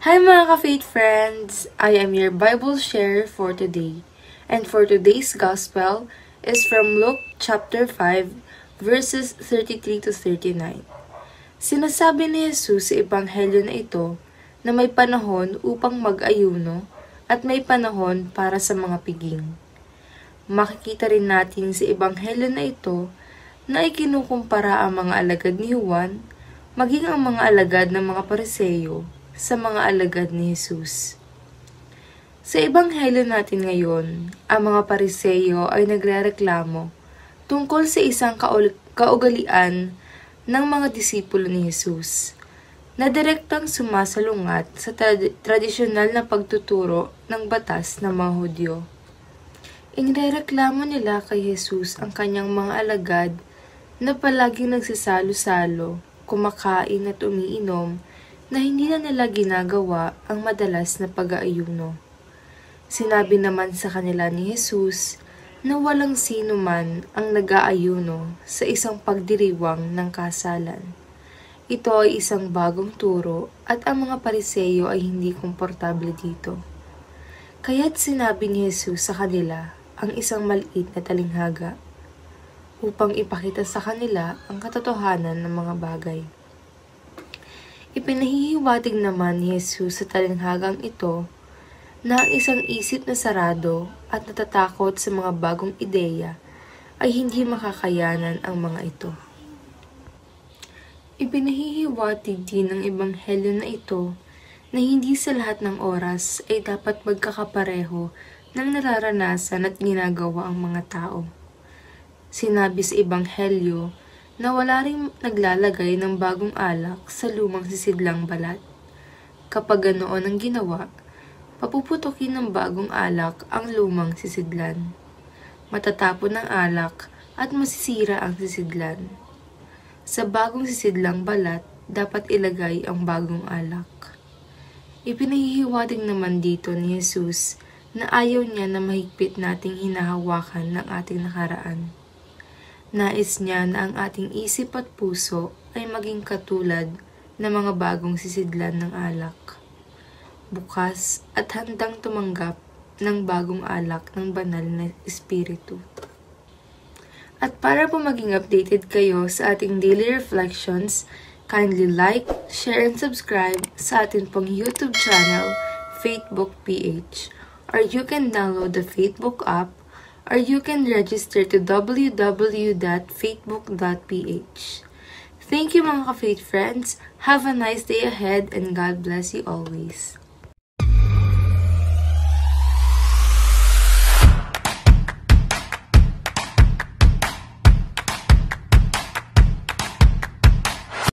Hi mga ka-faith friends! I am your Bible share for today. And for today's Gospel is from Luke chapter 5 verses 33 to 39. Sinasabi ni Jesus sa ebanghelyo na ito na may panahon upang mag-ayuno at may panahon para sa mga piging. Makikita rin natin sa ebanghelyo na ito na ikinukumpara ang mga alagad ni Juan maging ang mga alagad ng mga Pariseyo sa mga alagad ni Jesus. Sa ebanghelyo natin ngayon, ang mga Pariseyo ay nagrereklamo tungkol sa isang kaugalian ng mga disipulo ni Jesus na direktang sumasalungat sa tradisyonal na pagtuturo ng batas ng mga Hudyo. Inireklamo nila kay Jesus ang kanyang mga alagad na palaging nagsasalo-salo, kumakain at umiinom na hindi na nila ginagawa ang madalas na pag-aayuno. Sinabi naman sa kanila ni Jesus na walang sino man ang nag-aayuno sa isang pagdiriwang ng kasalan. Ito ay isang bagong turo at ang mga Pariseyo ay hindi komportable dito. Kaya't sinabi ni Jesus sa kanila ang isang maliit na talinghaga upang ipakita sa kanila ang katotohanan ng mga bagay. Ipinahihiwatig naman ni Jesus sa talinghagang ito na ang isang isip na sarado at natatakot sa mga bagong ideya ay hindi makakayanan ang mga ito. Ipinahihiwatig din ng ebanghelyo na ito na hindi sa lahat ng oras ay dapat magkakapareho ng nararanasan at ginagawa ang mga tao. Sinabi sa ebanghelyo na wala ring naglalagay ng bagong alak sa lumang sisidlang balat. Kapag ganoon ang ginawa, papuputukin ng bagong alak ang lumang sisidlan. Matatapon ng alak at masisira ang sisidlan. Sa bagong sisidlang balat, dapat ilagay ang bagong alak. Ipinahihiwatig naman dito ni Jesus na ayaw niya na mahigpit nating hinahawakan ng ating nakaraan. Nais niya na ang ating isip at puso ay maging katulad ng mga bagong sisidlan ng alak. Bukas at handang tumanggap ng bagong alak ng banal na espiritu. At para po maging updated kayo sa ating daily reflections, kindly like, share, and subscribe sa ating pong YouTube channel, Faithbook PH. Or you can download the Faithbook app, or you can register to www.faithbook.ph. Thank you mga ka-faith friends. Have a nice day ahead and God bless you always.